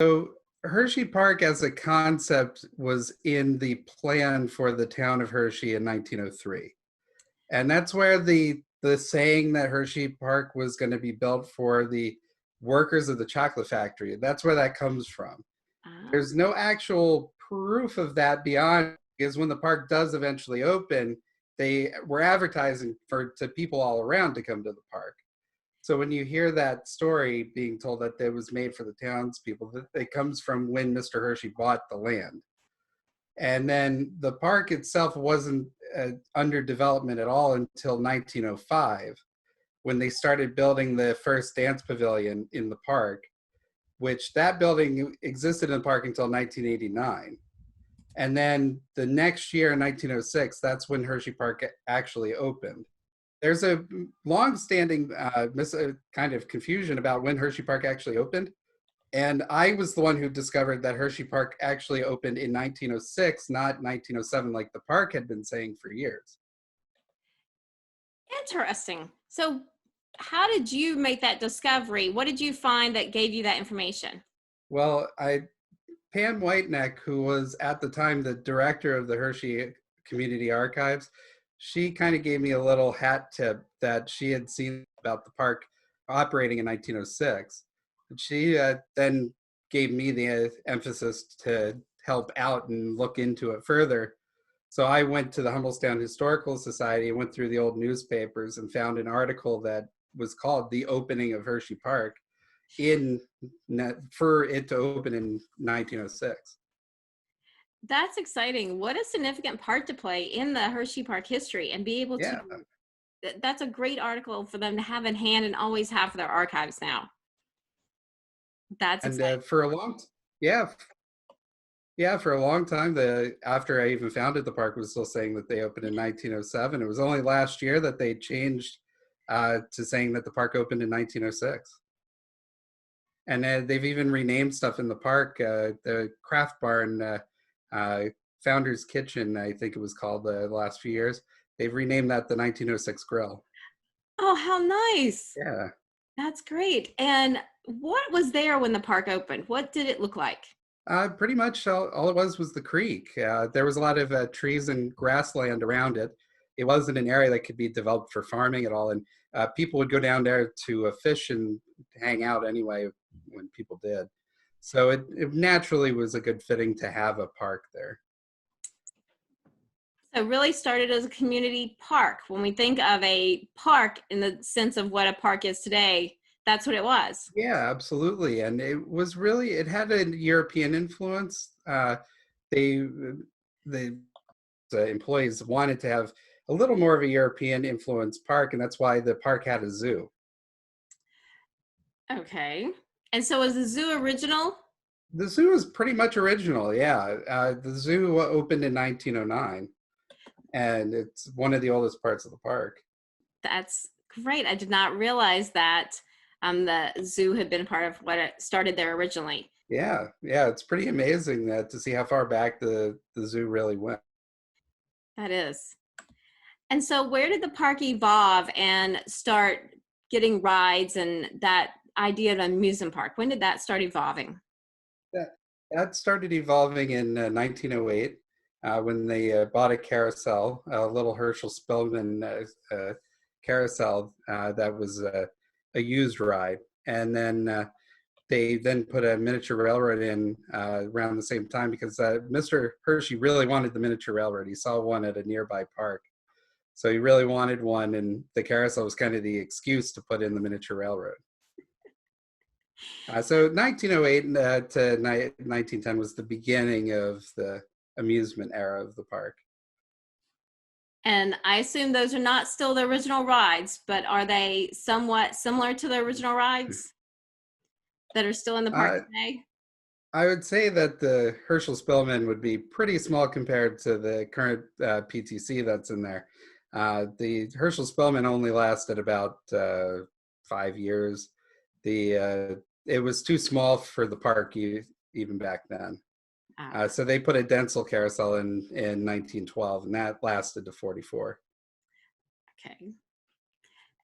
So Hershey Park as a concept was in the plan for the town of Hershey in 1903. And that's where the saying that Hershey Park was going to be built for the workers of the chocolate factory, that's where that comes from. Ah, There's no actual proof of that beyond, because when the park does eventually open, they were advertising for to people all around to come to the park. So when you hear that story being told that it was made for the townspeople, that it comes from when Mr. Hershey bought the land. And then the park itself wasn't under development at all until 1905, when they started building the first dance pavilion in the park, which that building existed in the park until 1989. And then the next year in 1906, that's when Hershey Park actually opened. There's a long-standing kind of confusion about when Hershey Park actually opened. And I was the one who discovered that Hershey Park actually opened in 1906, not 1907, like the park had been saying for years. interesting. So, how did you make that discovery? What did you find that gave you that information? Well, Pam Whiteneck, who was at the time the director of the Hershey Community Archives, she kind of gave me a little hat tip that she had seen about the park operating in 1906. And she then gave me the emphasis to help out and look into it further. So I went to the Humboldt Historical Society and went through the old newspapers and found an article that was called "The Opening of Hershey Park" in for it to open in 1906. That's exciting. What a significant part to play in the Hershey Park history and be able to. Yeah, That's a great article for them to have in hand and always have for their archives now. That's and exciting. for a long, yeah, yeah, for a long time, the after I even founded the park was still saying that they opened in 1907. It was only last year that they changed to saying that the park opened in 1906. And they've even renamed stuff in the park. The Craft Barn, uh, Founder's Kitchen, I think it was called the last few years. They've renamed that the 1906 Grill. Oh, how nice. Yeah. That's great. And what was there when the park opened? What did it look like? Pretty much all it was the creek. There was a lot of trees and grassland around it. It wasn't an area that could be developed for farming at all. And people would go down there to fish and hang out anyway when people did. So it naturally was a good fitting to have a park there. So it really started as a community park. When we think of a park in the sense of what a park is today, that's what it was. Yeah, absolutely. And it had a European influence. They, the employees wanted to have a little more of a European influence park, and that's why the park had a zoo. Okay. And so was the zoo original? The zoo is pretty much original, yeah. The zoo opened in 1909, and it's one of the oldest parts of the park. That's great. I did not realize that the zoo had been part of what it started there originally. Yeah, yeah, it's pretty amazing that to see how far back the zoo really went. That is. And so where did the park evolve and start getting rides and that idea of an amusement park? When did that start evolving? That that started evolving in 1908 when they bought a carousel, a little Herschel Spillman carousel that was a used ride, and then they then put a miniature railroad in around the same time because Mr. Hershey really wanted the miniature railroad. He saw one at a nearby park, so he really wanted one, and the carousel was kind of the excuse to put in the miniature railroad. So 1908 to 1910 was the beginning of the amusement era of the park. And I assume those are not still the original rides, but are they somewhat similar to the original rides that are still in the park Uh, today? I would say that the Herschel Spillman would be pretty small compared to the current PTC that's in there. The Herschel Spillman only lasted about 5 years. It was too small for the park even back then. Ah, So they put a Denzel carousel in 1912, and that lasted to 44. okay.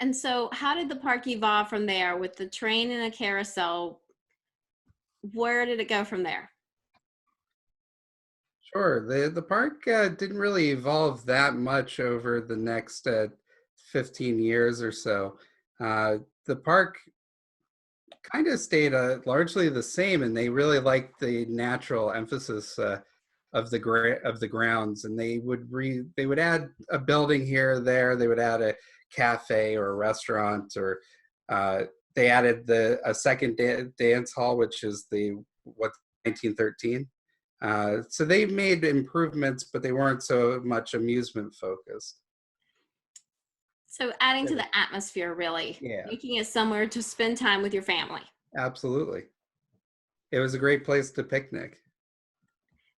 And so how did the park evolve from there with the train and a carousel? where did it go from there? Sure. The park didn't really evolve that much over the next 15 years or so. The park kind of stayed largely the same, and they really liked the natural emphasis of the grounds. And they would add a building here or there. They would add a cafe or a restaurant, or uh, they added a second dance hall, which is the what 1913. So they made improvements, but they weren't so much amusement focused. So adding to Yeah. the atmosphere, really, Yeah, making it somewhere to spend time with your family. absolutely. It was a great place to picnic.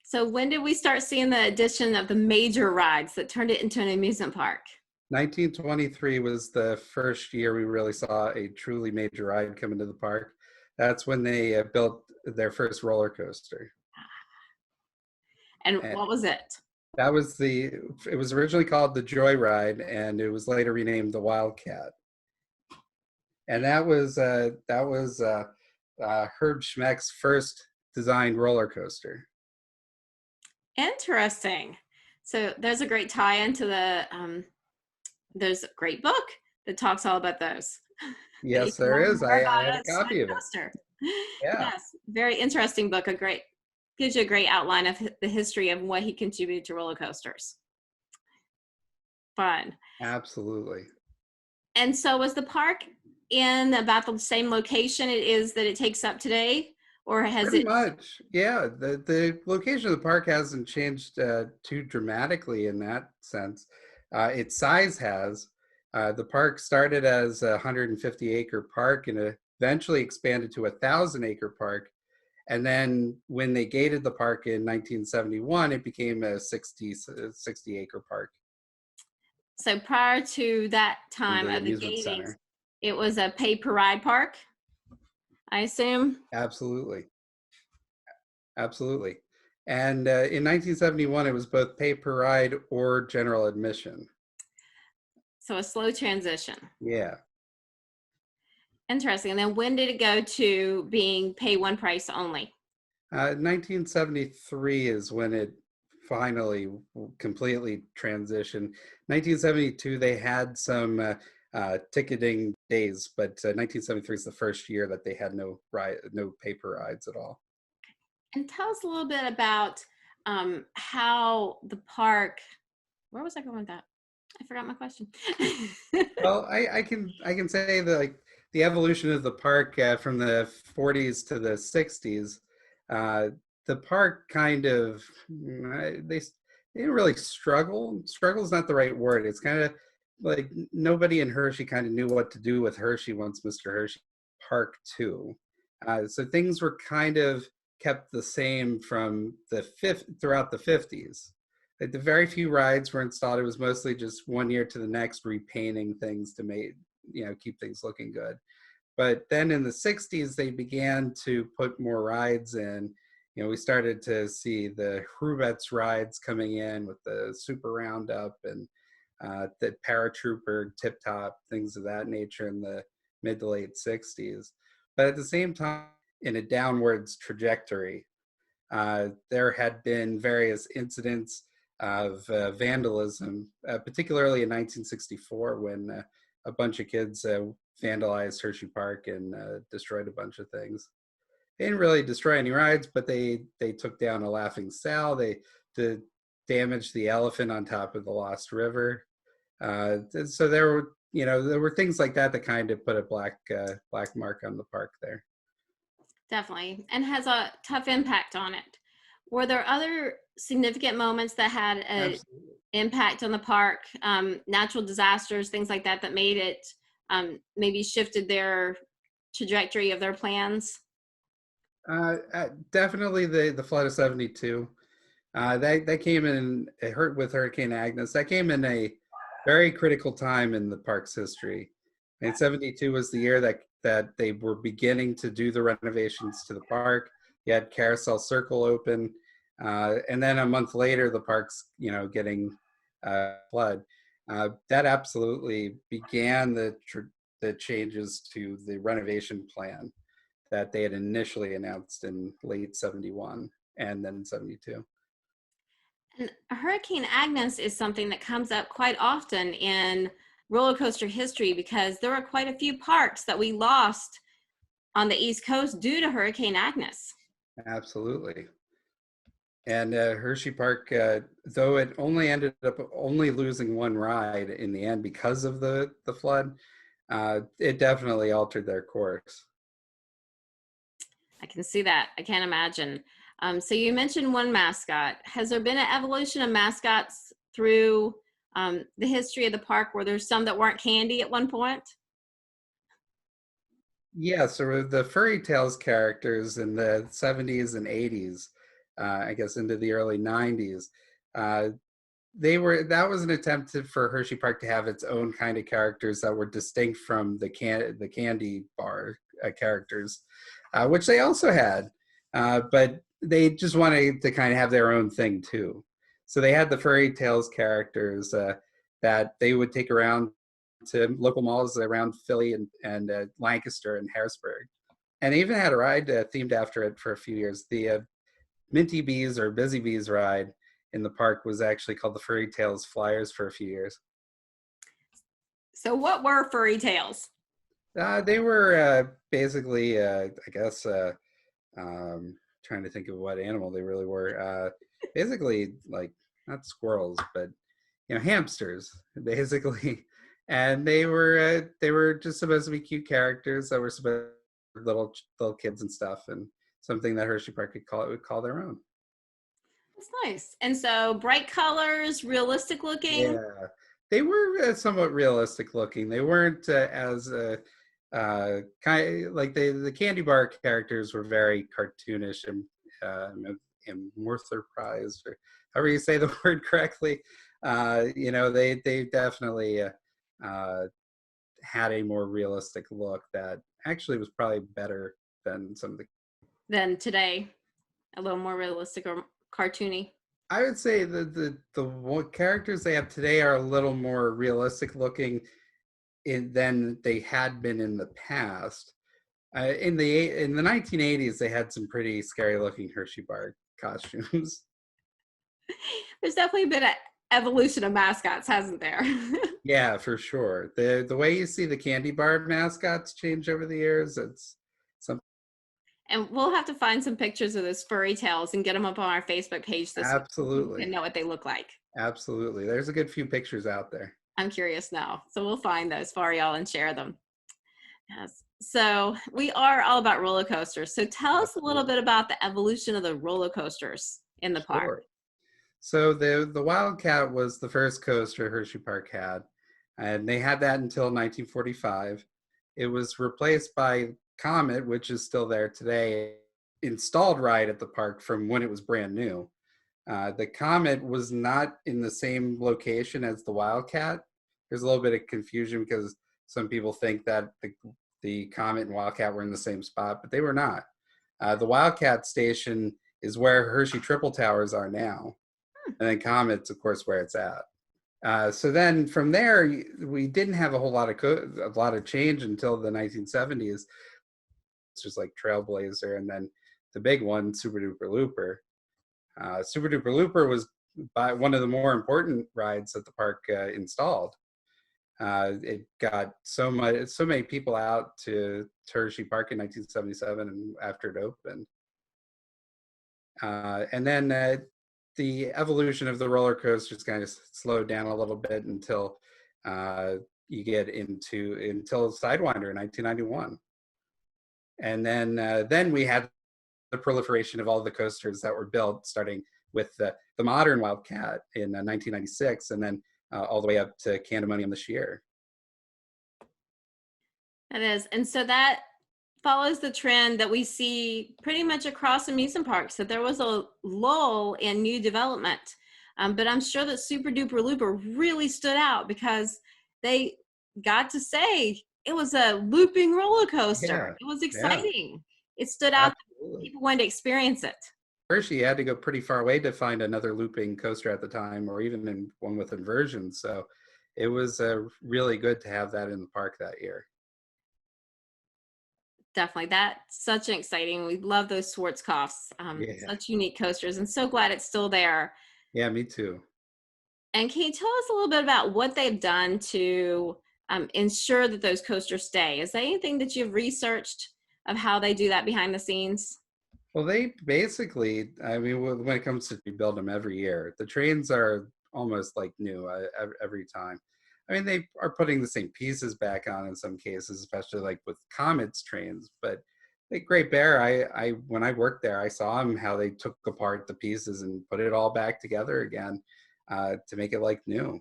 So when did we start seeing the addition of the major rides that turned it into an amusement park? 1923 was the first year we really saw a truly major ride come into the park. That's when they built their first roller coaster. And And what was it? it was originally called the Joyride, and it was later renamed the Wildcat. And Herb Schmeck's first designed roller coaster. Interesting. So there's a great tie into there's a great book that talks all about those. That you Yes, can there learn is. more I about have a a sled copy of it. coaster. Yeah, Yes, very interesting book. Gives you a great outline of the history of what he contributed to roller coasters. Fun. absolutely. And so was the park in about the same location it is that it takes up today? Or has Pretty it? much. Yeah, the location of the park hasn't changed too dramatically in that sense. Its size has. The park started as a 150-acre park and eventually expanded to a 1,000-acre park. And then when they gated the park in 1971, it became a 60-acre park So prior to that in time the of the amusement gatings, center. it was a pay per ride park, I assume. Absolutely. Absolutely. And in 1971, it was both pay per ride or general admission. So a slow transition. Yeah. Interesting. And then when did it go to being pay one price only? 1973 is when it finally completely transitioned. 1972, they had some ticketing days, but 1973 is the first year that they had no paper rides at all. And tell us a little bit about how the park, where was I going with that? I forgot my question. Well, I can say that like the evolution of the park from the 40s to the 60s, uh, the park kind of they didn't really struggle. Struggle is not the right word. It's kind of like nobody in Hershey kind of knew what to do with Hershey once Mr. Hershey Park 2. So things were kind of kept the same from throughout the 50s. Like the very few rides were installed. It was mostly just one year to the next repainting things to keep things looking good. But then in the 60s, they began to put more rides in. We started to see the Hrubett's rides coming in with the Super Roundup and the Paratrooper, Tip Top, things of that nature in the mid to late 60s. But at the same time, in a downwards trajectory, there had been various incidents of vandalism, particularly in 1964 when a bunch of kids vandalized Hershey Park and destroyed a bunch of things. They didn't really destroy any rides, but they took down a laughing Sal. They damaged the elephant on top of the Lost River. So there were things like that that kind of put a black mark on the park there. Definitely, and has a tough impact on it. Were there other significant moments that had an Absolutely. impact on the park, natural disasters, things like that, that made it maybe shifted their trajectory of their plans? Definitely the flood of '72. That came in it hurt with Hurricane Agnes. That came in a very critical time in the park's history. And '72 was the year that they were beginning to do the renovations to the park. You had Carousel Circle open, and then a month later, the park's getting flood. That absolutely began the changes to the renovation plan. that they had initially announced in late 71 and then 72. And Hurricane Agnes is something that comes up quite often in roller coaster history because there were quite a few parks that we lost on the East Coast due to Hurricane Agnes. Absolutely. And Hersheypark, though it only ended up only losing one ride in the end because of the flood, it definitely altered their course. I can see that. I can't imagine. So you mentioned one mascot. Has there been an evolution of mascots through the history of the park where there's some that weren't candy at one point? Yeah, so the Furry Tales characters in the 70s and 80s, I guess into the early 90s, uh, that was an attempt for Hersheypark to have its own kind of characters that were distinct from the candy bar characters, which they also had, but they just wanted to kind of have their own thing too. So they had the Furry Tales characters that they would take around to local malls around Philly and Lancaster and Harrisburg. And they even had a ride themed after it for a few years. The Minty Bees or Busy Bees ride in the park was actually called the Furry Tales Flyers for a few years. So what were Furry Tales? They were basically, I guess, trying to think of what animal they really were. Basically, like not squirrels, but hamsters, basically. And they were just supposed to be cute characters that were supposed to be little kids and stuff, and something that Hersheypark would call their own. That's nice. And so bright colors, realistic looking. Yeah, they were somewhat realistic looking. They weren't as kind of like the candy bar characters were very cartoonish and more surprised, or however you say the word correctly. They definitely had a more realistic look that actually was probably better than some of the. Than today, a little more realistic or cartoony. I would say the characters they have today are a little more realistic looking than they had been in the past. In the 1980s, they had some pretty scary looking Hersheypark costumes. There's definitely been an evolution of mascots, hasn't there? Yeah, for sure. The way you see the candy bar mascots change over the years, it's something. And we'll have to find some pictures of those Furry Tales and get them up on our Facebook page this week Absolutely. and know what they look like. Absolutely. There's a good few pictures out there. I'm curious now. So we'll find those for y'all and share them. Yes. So we are all about roller coasters. So tell us a little bit about the evolution of the roller coasters in the park. So the Wildcat was the first coaster Hersheypark had, and they had that until 1945. It was replaced by Comet, which is still there today, installed ride at the park from when it was brand new. The Comet was not in the same location as the Wildcat. There's a little bit of confusion because some people think that the Comet and Wildcat were in the same spot, but they were not. The Wildcat station is where Hershey Triple Towers are now. And then Comet's, of course, where it's at. So then from there, we didn't have a whole lot of change until the 1970s. It's just like Trailblazer, and then the big one, Super Duper Looper. Super Duper Looper was one of the more important rides that the park installed. It got so many people out to Hersheypark in 1977 and after it opened. And then the evolution of the roller coasters kind of slowed down a little bit until you get until Sidewinder in 1991. And then we had the proliferation of all the coasters that were built, starting with the modern Wildcat in 1996, and then all the way up to Candemonium this year. That is. And so that follows the trend that we see pretty much across amusement parks, that there was a lull in new development. But I'm sure that Super Duper Looper really stood out because they got to say it was a looping roller coaster. It was exciting. It stood out. People wanted to experience it. Hershey had to go pretty far away to find another looping coaster at the time, or even one with inversion. So it was really good to have that in the park that year. Definitely. That's such an exciting. We love those Schwarzkopfs. Yeah. Such unique coasters, and so glad it's still there. Yeah, me too. And can you tell us a little bit about what they've done to ensure that those coasters stay? Is there anything that you've researched of how they do that behind the scenes? Well, they basically, I mean, when it comes to rebuild them every year, the trains are almost like new every time. I mean, they are putting the same pieces back on in some cases, especially like with Comet's trains. But like Great Bear, I when I worked there, I saw them how they took apart the pieces and put it all back together again to make it like new.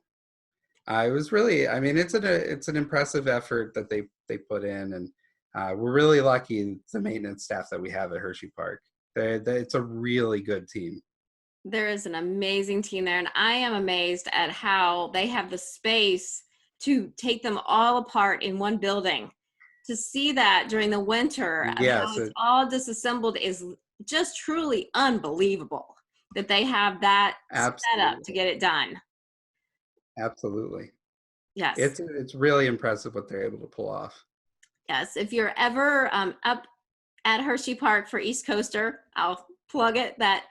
It was really, I mean, it's an impressive effort that they put in, and we're really lucky the maintenance staff that we have at Hershey Park. It's a really good team. There is an amazing team there, and I am amazed at how they have the space to take them all apart in one building. To see that during the winter of how Yes, it's all disassembled is just truly unbelievable that they have that set up to absolutely, get it done. absolutely. Yes. It's really impressive what they're able to pull off. Yes. If you're ever up at Hershey Park for East Coaster, I'll plug it that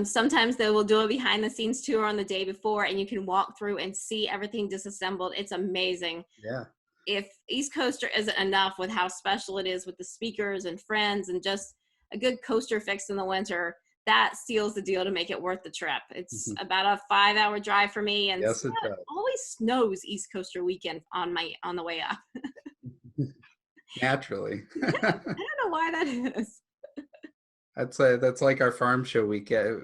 sometimes they will do a behind the scenes tour on the day before, and you can walk through and see everything disassembled. It's amazing. Yeah. If East Coaster isn't enough with how special it is with the speakers and friends and just a good coaster fix in the winter, that seals the deal to make it worth the trip. It's about a 5-hour drive for me, and Yes, it it does. always snows East Coaster weekend on the way up. Naturally. I don't know why that is. That's like our farm show weekend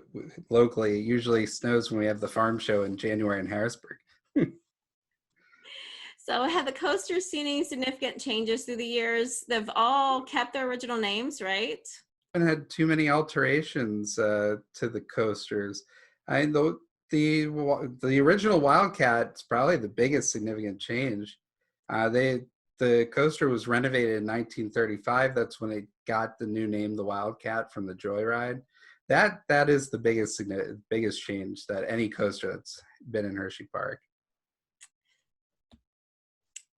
locally. It usually snows when we have the farm show in January in Harrisburg. So have the coasters seen any significant changes through the years? They've all kept their original names, right? Haven't had too many alterations to the coasters. I the original Wildcat is probably the biggest significant change. The coaster was renovated in 1935. That's when it got the new name, the Wildcat, from the Joyride. That is the biggest change that any coaster that's been in Hershey Park.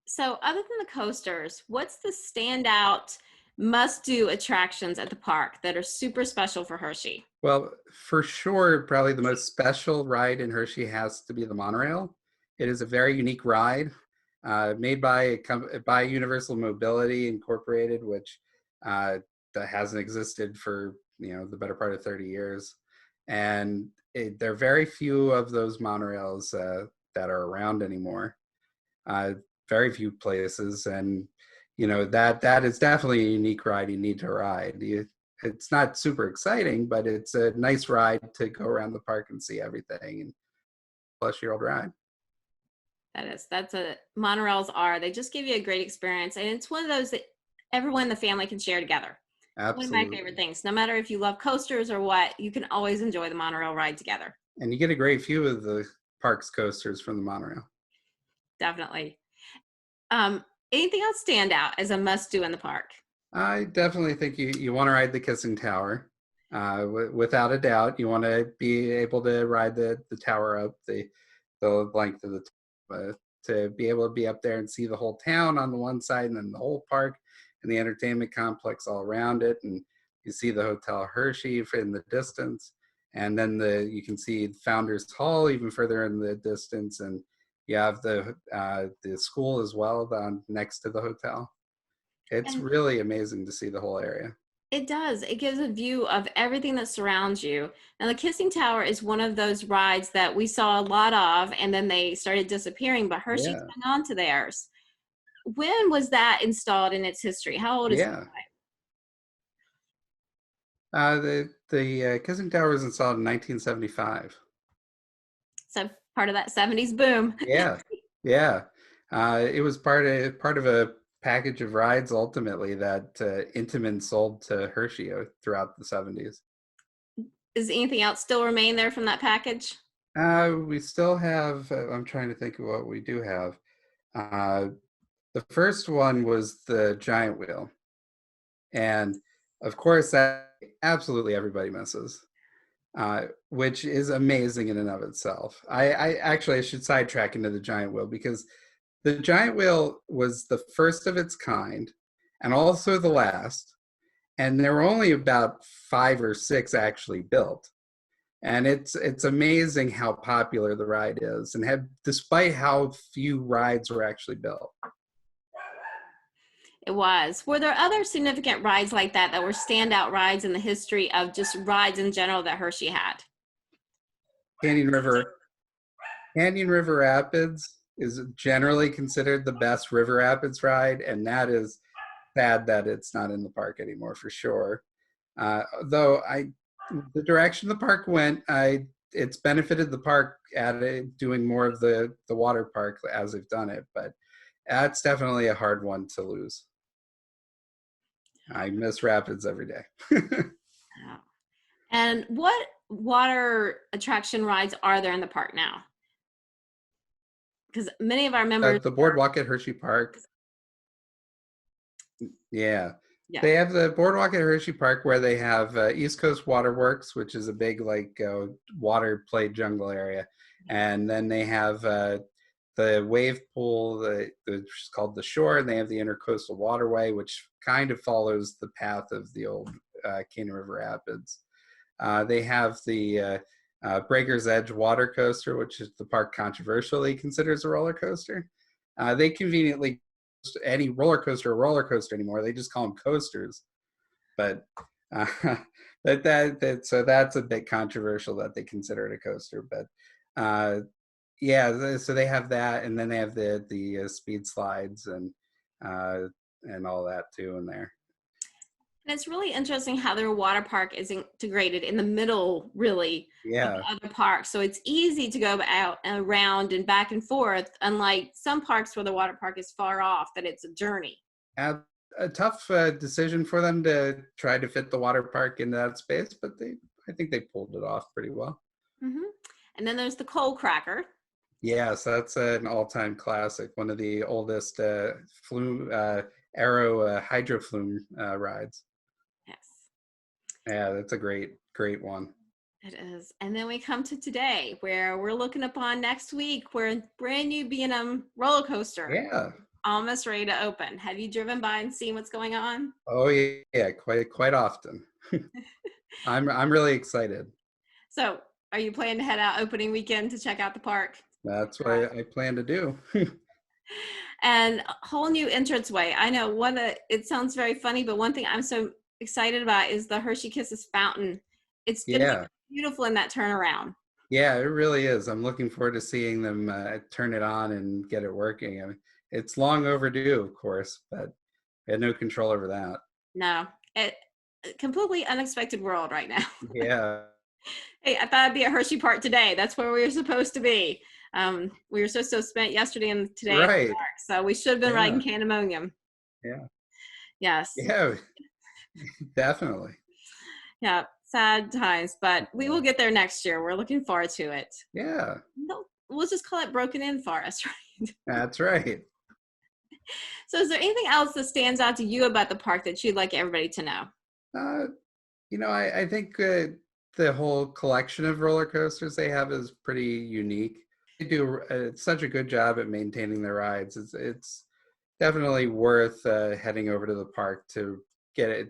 So other than the coasters, what's the standout must-do attractions at the park that are super special for Hershey? Well, for sure, probably the most special ride in Hershey has to be the Monorail. It is a very unique ride made by Universal Mobility Incorporated, which that hasn't existed for the better part of 30 years. And there are very few of those monorails that are around anymore. Uh, very few places, and that is definitely a unique ride you need to ride. It's not super exciting, but it's a nice ride to go around the park and see everything. And plus your old ride. That's a monorails are. They just give you a great experience, and it's one of those that everyone in the family can share together. One of my favorite Absolutely. things. No matter if you love coasters or what, you can always enjoy the monorail ride together. And you get a great view of the park's coasters from the monorail. Definitely. Anything else stand out as a must-do in the park? I definitely think you want to ride the Kissing Tower. Without a doubt, you want to be able to ride the tower up the length of the to be able to be up there and see the whole town on the one side, and then the whole park and the entertainment complex all around it, and you see the Hotel Hershey in the distance, and then you can see Founders Hall even further in the distance, and you have the school as well down next to the hotel. It's And really amazing to see the whole area. it does. It gives a view of everything that surrounds you. Now, the Kissing Tower is one of those rides that we saw a lot of, and then they started disappearing, but Hershey's Yeah, hung on to theirs. When was that installed in its history? How old is it? yeah. The Kissing Tower was installed in 1975. So part of that 70s boom. Yeah, yeah. It was part of a package of rides ultimately that Intamin sold to Hershey throughout the 70s. Does anything else still remain there from that package? We still have. I'm trying to think of what we do have. Uh, the first one was the giant wheel, and of course that absolutely everybody misses. Which is amazing in and of itself. I actually I should sidetrack into the giant wheel because the giant wheel was the first of its kind, and also the last. And there were only about 5 or 6 actually built. And it's amazing how popular the ride is, and despite how few rides were actually built. It was. Were there other significant rides like that were standout rides in the history of just rides in general that Hershey had? Canyon River, Canyon River Rapids is generally considered the best river rapids ride, and that is sad that it's not in the park anymore for sure. Though the direction the park went, it's benefited the park doing more of the water park as they've done it, but that's definitely a hard one to lose. I miss rapids every day. Oh. And what water attraction rides are there in the park now? Because many of our members. The boardwalk at Hersheypark. Yeah. Yeah. They have the boardwalk at Hersheypark where they have East Coast Waterworks, which is a big water play jungle area. And then they have the wave pool, which is called the Shore, and they have the Intercoastal Waterway, which kind of follows the path of the old Canyon River Rapids. They have the Breaker's Edge water coaster, which is the park controversially considers a roller coaster. They conveniently any roller coaster anymore. They just call them coasters. But so that's a bit controversial that they consider it a coaster. But yeah, so they have that, and then they have the speed slides and all that too in there. And it's really interesting how their water park is integrated in the middle, really, yeah, of the other parks. So it's easy to go out and around and back and forth, unlike some parks where the water park is far off, that it's a journey. A tough decision for them to try to fit the water park into that space, but I think they pulled it off pretty well. Mm-hmm. And then there's the coal cracker. Yes, that's an all-time classic, one of the oldest aero hydro flume rides. Yes. Yeah, that's a great one. It is. And then we come to today, where we're looking upon next week, where a brand new B&M roller coaster. Yeah. Almost ready to open. Have you driven by and seen what's going on? Oh yeah, quite often. I'm really excited. So, are you planning to head out opening weekend to check out the park? That's what I plan to do. And a whole new entranceway. I know it sounds very funny, but one thing I'm so excited about is the Hershey Kisses fountain. It's gonna be beautiful in that turnaround. Yeah, it really is. I'm looking forward to seeing them turn it on and get it working. I mean, it's long overdue, of course, but I had no control over that. No, completely unexpected world right now. Yeah. Hey, I thought I'd be at Hersheypark today. That's where we were supposed to be. We were supposed to have spent yesterday and today right. at the park, so we should have been riding Candemonium. Yeah. Yes. Yeah, definitely. Yeah, sad times, but we will get there next year. We're looking forward to it. Yeah. No, we'll just call it Broken In Forest, right? That's right. So is there anything else that stands out to you about the park that you'd like everybody to know? I think the whole collection of roller coasters they have is pretty unique. They do such a good job at maintaining their rides. It's definitely worth heading over to the park to get a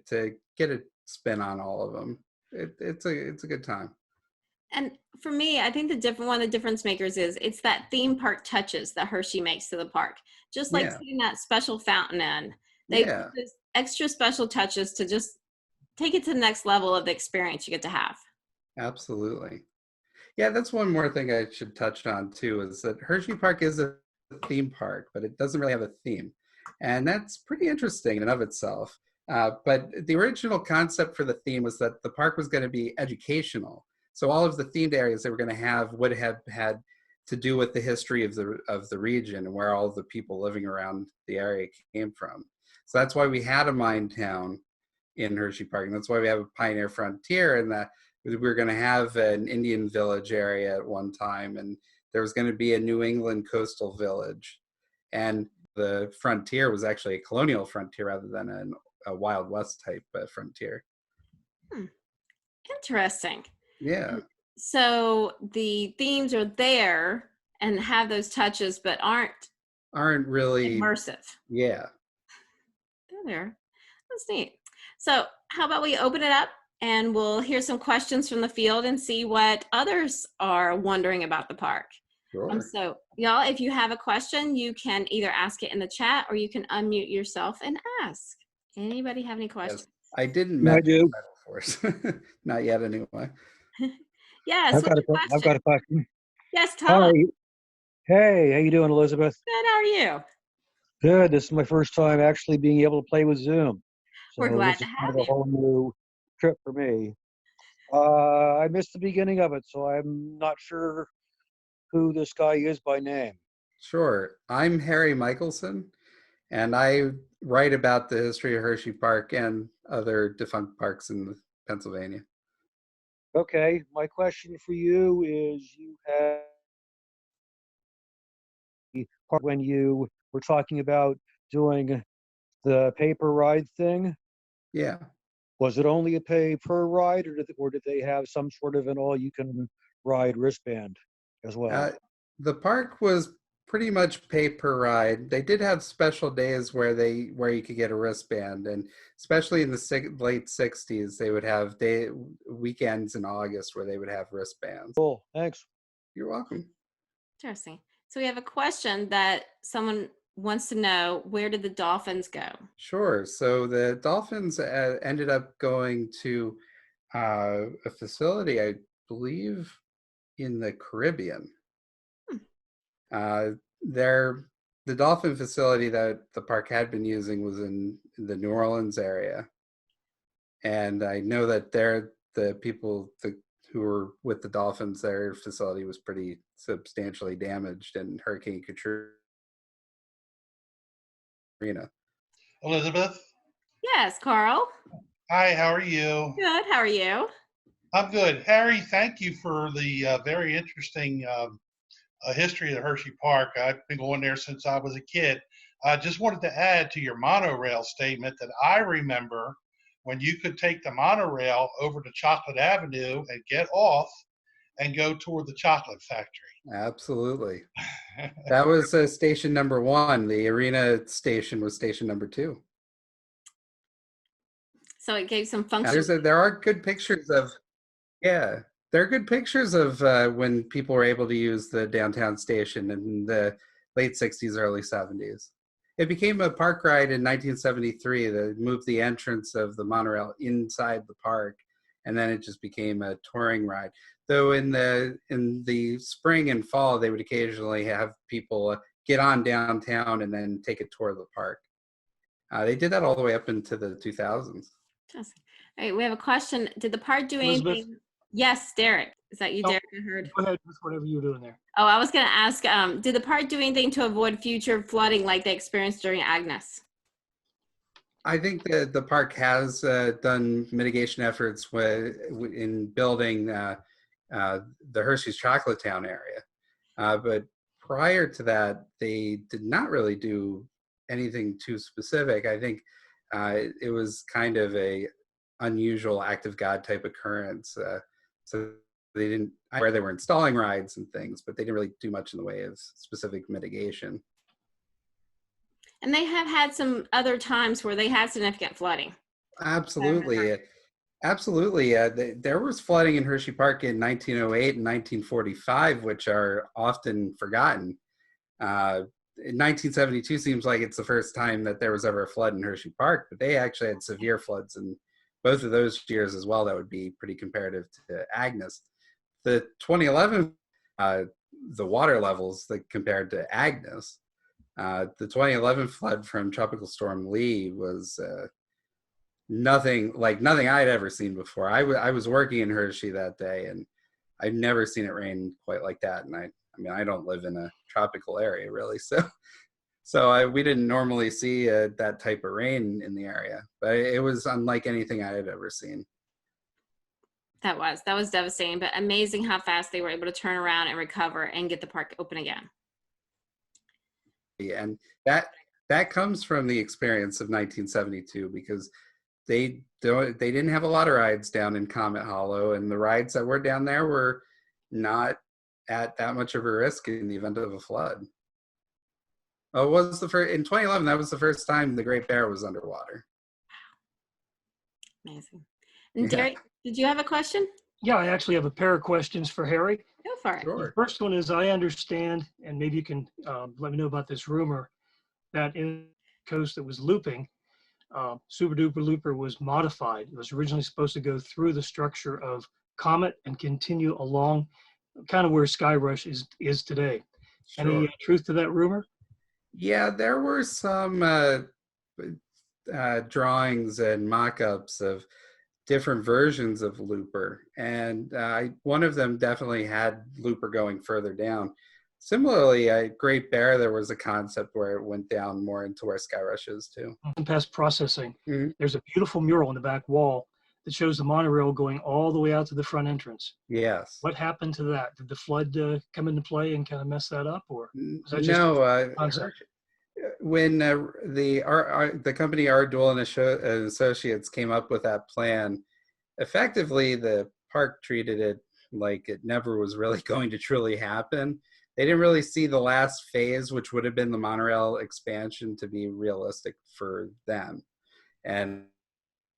spin on all of them. It's a good time. And for me, I think one of the difference makers is it's that theme park touches that Hershey makes to the park. Just like putting that special fountain in, they put those extra special touches to just take it to the next level of the experience you get to have. Absolutely. Yeah, that's one more thing I should touch on too, is that Hersheypark is a theme park, but it doesn't really have a theme. And that's pretty interesting in and of itself. But the original concept for the theme was that the park was going to be educational. So all of the themed areas they were going to have would have had to do with the history of the region and where all the people living around the area came from. So that's why we had a mine town in Hersheypark, and that's why we have a pioneer frontier, and that we were going to have an Indian village area at one time, and there was going to be a New England coastal village, and the frontier was actually a colonial frontier rather than a Wild West type frontier. Interesting. Yeah. So the themes are there and have those touches, but aren't really immersive. Yeah. They're there. That's neat. So how about we open it up and we'll hear some questions from the field and see what others are wondering about the park. Sure. So y'all, if you have a question, you can either ask it in the chat or you can unmute yourself and ask. Anybody have any questions? Yes. I didn't I mention do. Metal Force. Not yet, anyway. Yes, I've what's your I've got question? a question. Yes, Hi. Todd. Hey, how you doing, Elizabeth? Good, how are you? Good. This is my first time actually being able to play with Zoom. We're So glad this to is kind have of a you. whole new trip for me. I missed the beginning of it, so I'm not sure who this guy is by name. Sure. I'm Harry Michelson, and I write about the history of Hersheypark and other defunct parks in Pennsylvania. Okay, my question for you is you had when you were talking about doing the paper ride thing. Yeah. Was it only a pay per ride, or did they have some sort of an all-you-can-ride wristband as well? The park was pretty much pay per ride. They did have special days where you could get a wristband, and especially in the late '60s, they would have weekends in August where they would have wristbands. Cool, thanks. You're welcome. Interesting. So we have a question that someone wants to know, where did the dolphins go? Sure. So the Dolphins ended up going to a facility, I believe, in the Caribbean. Hmm. The dolphin facility that the park had been using was in the New Orleans area, and I know that the people who were with the Dolphins, their facility was pretty substantially damaged in Hurricane Katrina. Elizabeth? Yes, Carl. Hi, how are you? Good. How are you? I'm good. Harry, thank you for the very interesting history of the Hershey Park. I've been going there since I was a kid. I just wanted to add to your monorail statement that I remember when you could take the monorail over to Chocolate Avenue and get off and go toward the chocolate factory. Absolutely. That was station number 1. The arena station was station number 2. So it gave some function. There are good pictures of, yeah, there are good pictures of when people were able to use the downtown station in the late '60s, early '70s. It became a park ride in 1973 that moved the entrance of the monorail inside the park, and then it just became a touring ride. Though in the spring and fall, they would occasionally have people get on downtown and then take a tour of the park. They did that all the way up into the 2000s. All right, we have a question. Did the park do Elizabeth? anything? Yes, Derek. Is that you, No. Derek? I heard. Go ahead with whatever you're doing there. Oh, I was going to ask, did the park do anything to avoid future flooding like they experienced during Agnes? I think that the park has done mitigation efforts in building the Hershey's Chocolate Town area. But prior to that, they did not really do anything too specific. I think it was kind of a unusual act of God type occurrence. So they didn't, where they were installing rides and things, but they didn't really do much in the way of specific mitigation. And they have had some other times where they had significant flooding. Absolutely. Absolutely. There was flooding in Hersheypark in 1908 and 1945, which are often forgotten. In 1972 seems like it's the first time that there was ever a flood in Hersheypark, but they actually had severe floods in both of those years as well. That would be pretty comparative to Agnes. The 2011, the water levels that compared to Agnes, the 2011 flood from Tropical Storm Lee was nothing I'd ever seen before. I was working in Hershey that day, and I've never seen it rain quite like that. And I mean, I don't live in a tropical area really, so we didn't normally see that type of rain in the area, but it was unlike anything I had ever seen. That was devastating, but amazing how fast they were able to turn around and recover and get the park open again. And that comes from the experience of 1972, because they didn't have a lot of rides down in Comet Hollow, and the rides that were down there were not at that much of a risk in the event of a flood. Oh, it was in 2011, that was the first time the Great Bear was underwater. Amazing. And Yeah. Derek, did you have a question? Yeah, I actually have a pair of questions for Harry. Go for it. The Sure. first one is, I understand, and maybe you can let me know about this rumor, that in the coast that was looping, Super Duper Looper was modified. It was originally supposed to go through the structure of Comet and continue along kind of where Sky Rush is today. Any Sure. truth to that rumor? Yeah, there were some drawings and mock-ups of different versions of Looper, and one of them definitely had Looper going further down. Similarly, at Great Bear, there was a concept where it went down more into where Sky Rush is too. Past processing. Mhm. There's a beautiful mural in the back wall that shows the monorail going all the way out to the front entrance. Yes. What happened to that? Did the flood come into play and kind of mess that up, or was that just No, concept? when the company Ardwell and Associates came up with that plan, effectively the park treated it like it never was really going to truly happen. They didn't really see the last phase, which would have been the monorail expansion, to be realistic for them. And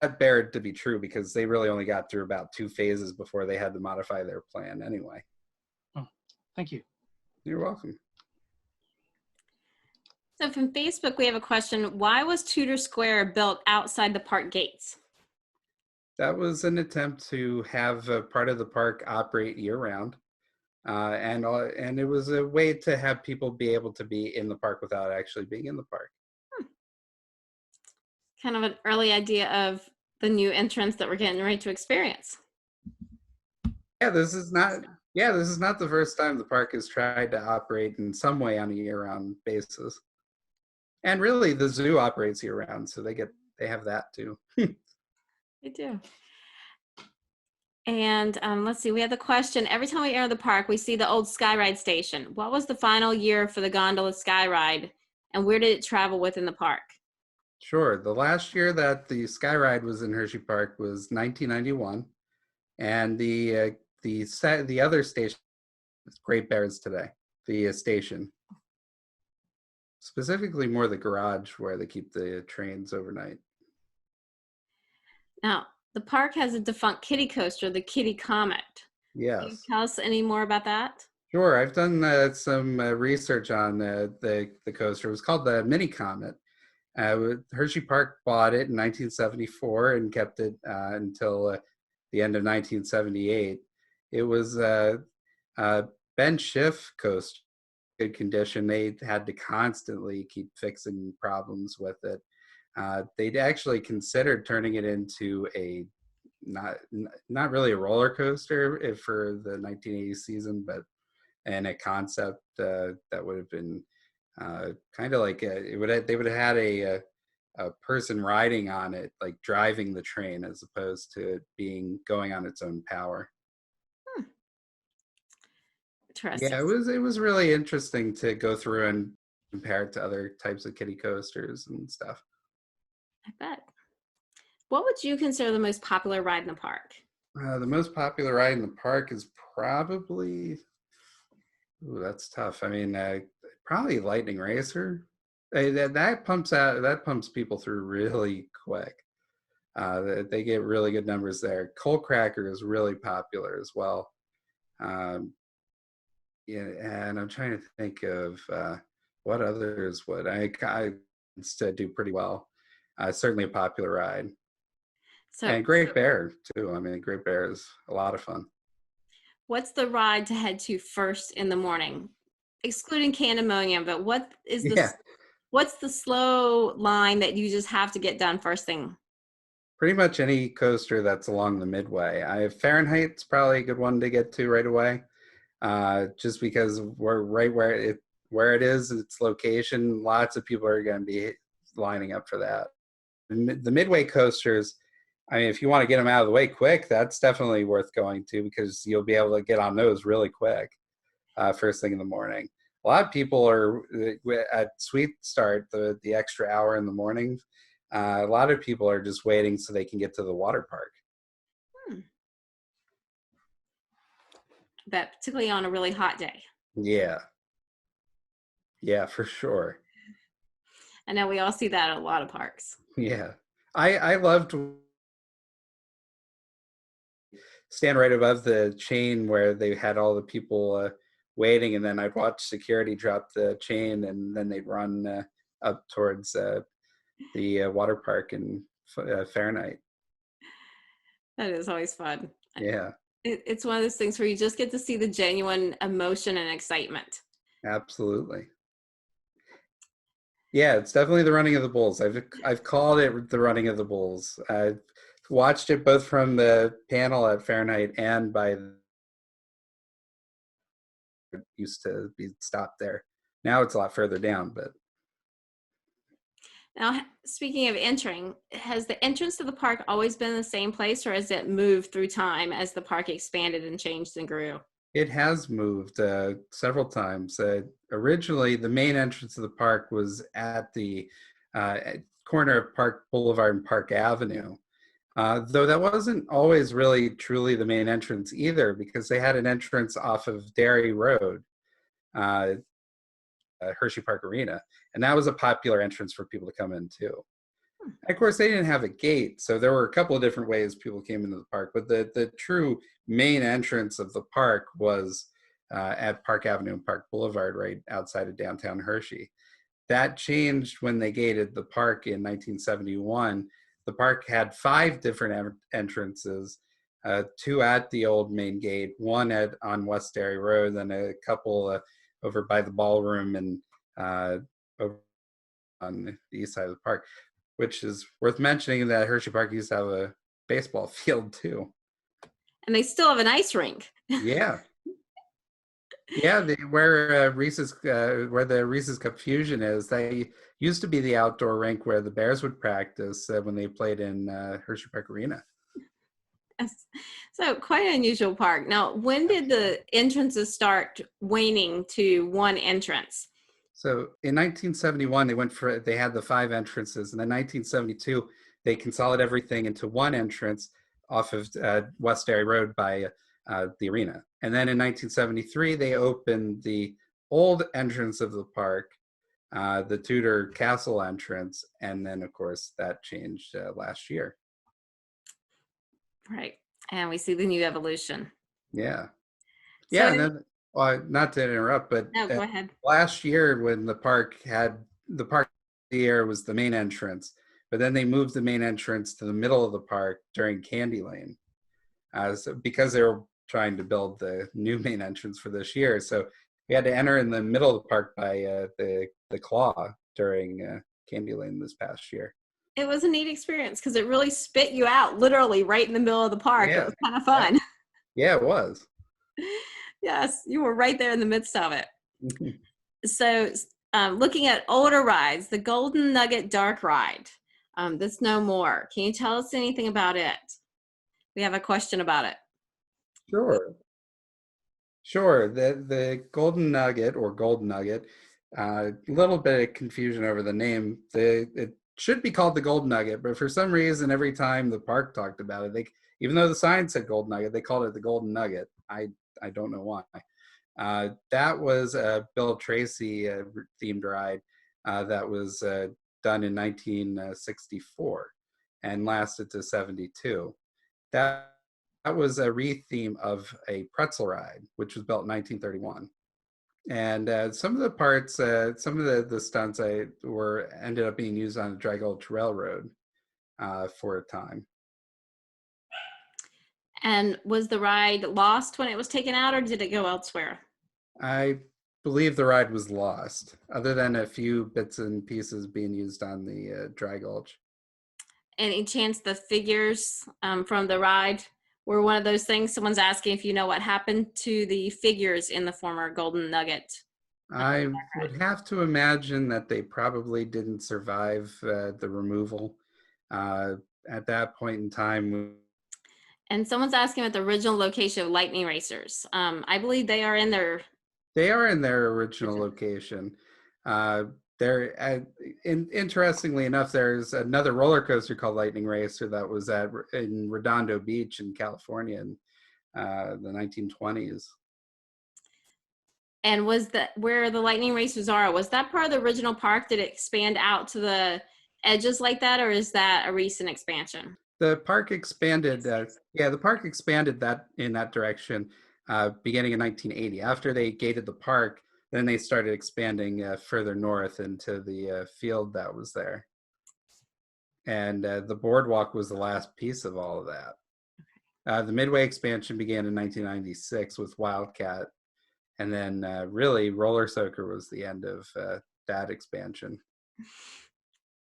that bared to be true because they really only got through about 2 phases before they had to modify their plan anyway. Thank you. You're welcome. So from Facebook, we have a question. Why was Tutor Square built outside the park gates? That was an attempt to have a part of the park operate year-round. And it was a way to have people be able to be in the park without actually being in the park. Kind of an early idea of the new entrance that we're getting ready to experience. Yeah, this is not the first time the park has tried to operate in some way on a year-round basis. And really, the zoo operates year-round, so they have that too. They do. And let's see, we have the question. Every time we enter the park, we see the old Skyride station. What was the final year for the Gondola Skyride, and where did it travel within the park? Sure. The last year that the Skyride was in Hersheypark was 1991, and the other station is Great Bears today. The station, specifically more the garage where they keep the trains overnight. Now, the park has a defunct kiddie coaster, the Kiddie Comet. Can you Yes. tell us any more about that? Sure. I've done some research on the coaster. It was called the Mini Comet. Hersheypark bought it in 1974 and kept it until the end of 1978. It was Ben Schiff coaster, good condition. They had to constantly keep fixing problems with it. They'd actually considered turning it into a not really a roller coaster for the 1980 season, but in a concept that would have been kind of like they would have had a person riding on it, like driving the train, as opposed to it going on its own power. Interesting. Yeah, it was really interesting to go through and compare it to other types of kiddie coasters and stuff. I bet. What would you consider the most popular ride in the park? The most popular ride in the park is probably, ooh, that's tough. I mean, probably Lightning Racer. That pumps people through really quick. They get really good numbers there. Coal Cracker is really popular as well. Yeah, and I'm trying to think of what others would. I instead do pretty well. Certainly a popular ride. So, And Great Bear too. I mean, Great Bear is a lot of fun. what's the ride to head to first in the morning, excluding Candemonium? But what's the slow line that you just have to get done first thing? Pretty much any coaster that's along the midway. Fahrenheit's probably a good one to get to right away, just because we're right where it is, its location. Lots of people are going to be lining up for that. The midway coasters, I mean, if you want to get them out of the way quick, that's definitely worth going to because you'll be able to get on those really quick first thing in the morning. A lot of people are at Sweet Start, the extra hour in the morning. A lot of people are just waiting so they can get to the water park. But particularly on a really hot day. Yeah. Yeah, for sure. I know we all see that at a lot of parks. Yeah. I loved stand right above the chain where they had all the people waiting, and then I'd watch security drop the chain, and then they'd run up towards the water park in Fahrenheit. That is always fun. Yeah, It's one of those things where you just get to see the genuine emotion and excitement. absolutely. Yeah, it's definitely the running of the bulls. I've called it the running of the bulls. I've watched it both from the panel at Fahrenheit and by used to be stopped there. Now it's a lot further down, but Now, speaking of entering, has the entrance to the park always been the same place, or has it moved through time as the park expanded and changed and grew? it has moved several times. Originally, the main entrance of the park was at the corner of Park Boulevard and Park Avenue. Though that wasn't always really truly the main entrance either, because they had an entrance off of Dairy Road, Hersheypark Arena, and that was a popular entrance for people to come in too. Of course, they didn't have a gate, so there were a couple of different ways people came into the park, but the true main entrance of the park was at Park Avenue and Park Boulevard, right outside of downtown Hershey. That changed when they gated the park in 1971. The park had 5 different entrances, 2 at the old main gate, 1 on West Dairy Road, and a couple over by the ballroom and over on the east side of the park, which is worth mentioning that Hershey Park used to have a baseball field too. And they still have an ice rink. Yeah. Yeah, where the Reese's Cup Fusion is, they used to be the outdoor rink where the Bears would practice when they played in Hersheypark Arena. Yes. So quite an unusual park. Now, when did the entrances start waning to one entrance? So in 1971, they had the 5 entrances, and then 1972 they consolidated everything into one entrance off of West Dairy Road by the arena. And then in 1973, they opened the old entrance of the park, the Tutor Castle entrance, and then, of course, that changed last year. Right. And we see the new evolution. Yeah. So, Yeah, and then, not to interrupt, but no, go ahead. last year when the park year was the main entrance, but then they moved the main entrance to the middle of the park during Candy Lane, because they were trying to build the new main entrance for this year. So we had to enter in the middle of the park by the Claw during Candy Lane this past year. It was a neat experience because it really spit you out literally right in the middle of the park. Yeah. It was kind of fun. Yeah, it was. Yes, you were right there in the midst of it. So looking at older rides, the Golden Nugget Dark Ride, that's no more. Can you tell us anything about it? We have a question about it. Sure. The Golden Nugget or Golden Nugget, a little bit of confusion over the name. It should be called the Golden Nugget, but for some reason, every time the park talked about it, even though the sign said Golden Nugget, they called it the Golden Nugget. I don't know why. That was a Bill Tracy themed ride that was done in 1964 and lasted to 72. That was a re-theme of a pretzel ride, which was built in 1931. And some of the parts, some of the stunts ended up being used on the Dry Gulch Railroad for a time. And was the ride lost when it was taken out, or did it go elsewhere? I believe the ride was lost, other than a few bits and pieces being used on the Dry Gulch. Any chance the figures from the ride were one of those things? Someone's asking if you know what happened to the figures in the former Golden Nugget. I would have to imagine that they probably didn't survive the removal at that point in time. And someone's asking about the original location of Lightning Racers. I believe they are in their... They are in their original location. Interestingly enough, there's another roller coaster called Lightning Racer that was in Redondo Beach in California in the 1920s. And was that where the Lightning Racers are? Was that part of the original park? Did it expand out to the edges like that, or is that a recent expansion? The park expanded. Yeah, the park expanded that in that direction, beginning in 1980. After they gated the park, then they started expanding further north into the field that was there. And the boardwalk was the last piece of all of that. The Midway expansion began in 1996 with Wildcat, and then really Roller Soaker was the end of that expansion.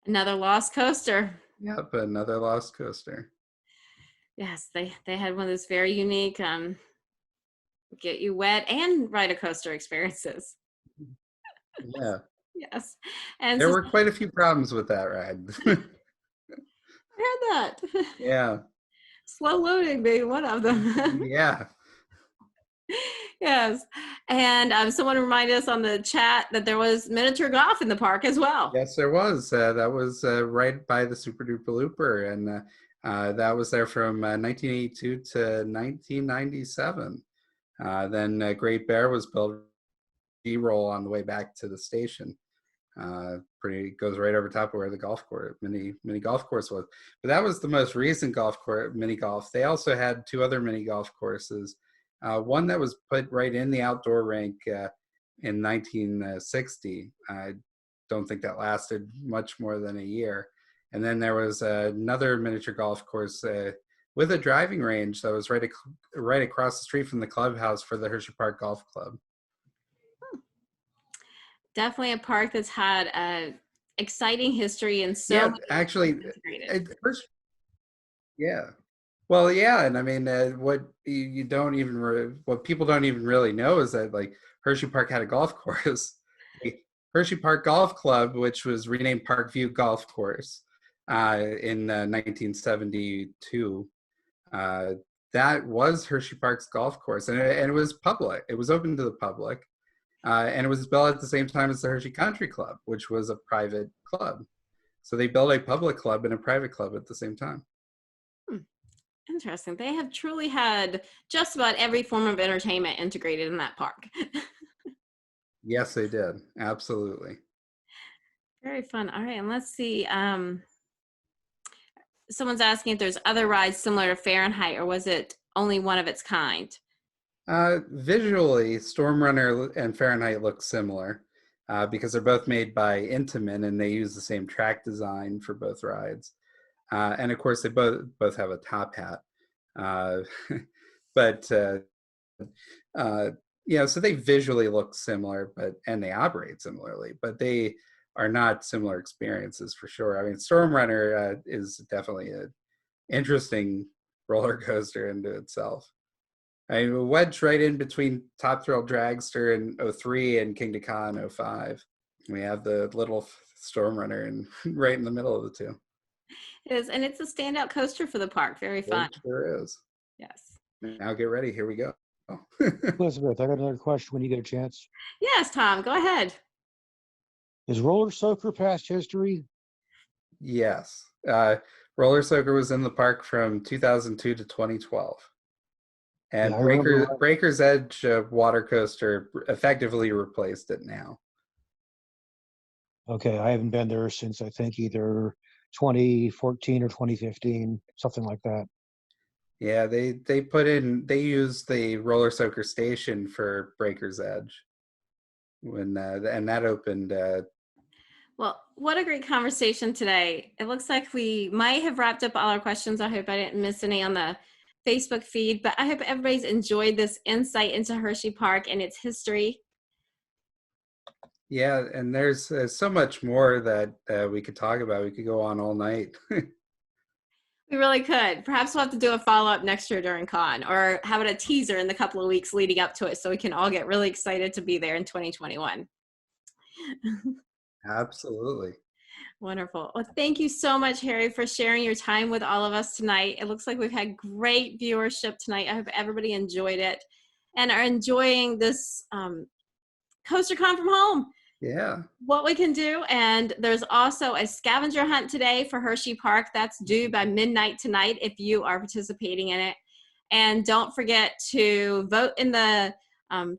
Another lost coaster. Yep, another lost coaster. Yes, they had one of those very unique get you wet and ride a coaster experiences. Yeah, Yes, and there so were quite a few problems with that ride. I heard that. Yeah, Slow loading being one of them. yeah. Yes, and someone reminded us on the chat that there was miniature golf in the park as well. Yes, there was. That was right by the Super Duper Looper, and that was there from 1982 to 1997. Then Great Bear was built B-roll on the way back to the station. Pretty goes right over top of where the golf course mini golf course was. But that was the most recent golf course, mini golf. They also had two other mini golf courses. One that was put right in the outdoor rink in 1960. I don't think that lasted much more than a year. And then there was another miniature golf course with a driving range that was right across the street from the clubhouse for the Hersheypark Golf Club. Definitely a park that's had a exciting history and so much actually, integrated. yeah. Well, yeah, and I mean, what you don't even what people don't even really know is that like Hersheypark had a golf course, the Hersheypark Golf Club, which was renamed Parkview Golf Course in 1972. That was Hersheypark's golf course, and it was public. It was open to the public, and it was built at the same time as the Hershey Country Club, which was a private club. So they built a public club and a private club at the same time. Interesting. They have truly had just about every form of entertainment integrated in that park. Yes, they did. Absolutely. Very fun. All right, and let's see. Someone's asking if there's other rides similar to Fahrenheit, or was it only one of its kind? Visually, Storm Runner and Fahrenheit look similar because they're both made by Intamin, and they use the same track design for both rides. And of course, they both have a top hat. But so they visually look similar, and they operate similarly, but they are not similar experiences for sure. I mean, Storm Runner is definitely an interesting roller coaster into itself. I mean, wedged right in between Top Thrill Dragster in 03 and King Ka in 05. We have the little Storm Runner right in the middle of the two. It is, and it's a standout coaster for the park. Very fun. It sure is. Yes. Now get ready. Here we go. Elizabeth, I got another question when you get a chance. Yes, Tom, go ahead. Is Roller Soaker past history? Yes. Roller Soaker was in the park from 2002 to 2012. And Yeah, Breaker's Edge water coaster effectively replaced it now. Okay, I haven't been there since I think either 2014 or 2015, something like that. Yeah, they used the Roller Soaker station for Breaker's Edge when and that opened. Well, what a great conversation today. It looks like we might have wrapped up all our questions. I hope I didn't miss any on the Facebook feed, but I hope everybody's enjoyed this insight into Hersheypark and its history. Yeah, and there's so much more that we could talk about. We could go on all night. We really could. Perhaps we'll have to do a follow-up next year during con, or have it a teaser in the couple of weeks leading up to it so we can all get really excited to be there in 2021. Absolutely. Wonderful. Well, thank you so much, Harry, for sharing your time with all of us tonight. It looks like we've had great viewership tonight. I hope everybody enjoyed it and are enjoying this Coaster Con from home. Yeah. What we can do, and there's also a scavenger hunt today for Hersheypark. That's due by midnight tonight if you are participating in it. And don't forget to vote in the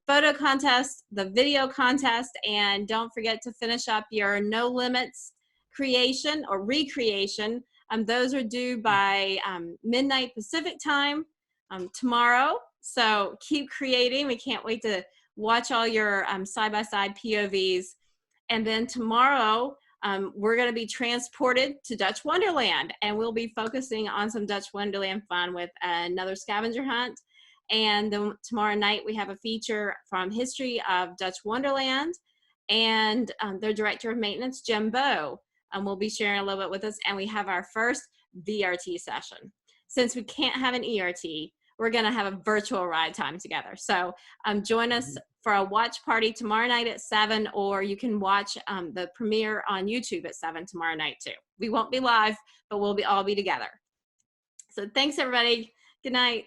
photo contest, the video contest, and don't forget to finish up your No Limits creation or recreation Those are due by midnight Pacific time tomorrow. So keep creating. We can't wait to watch all your side-by-side POVs. And then tomorrow, we're going to be transported to Dutch Wonderland, and we'll be focusing on some Dutch Wonderland fun with another scavenger hunt. And then tomorrow night, we have a feature from History of Dutch Wonderland, and their director of maintenance, Jim Bowe, will be sharing a little bit with us. And we have our first VRT session. Since we can't have an ERT, we're going to have a virtual ride time together. So join us for a watch party tomorrow night at 7, or you can watch the premiere on YouTube at 7 tomorrow night too. We won't be live, but we'll all be together. So thanks, everybody. Good night.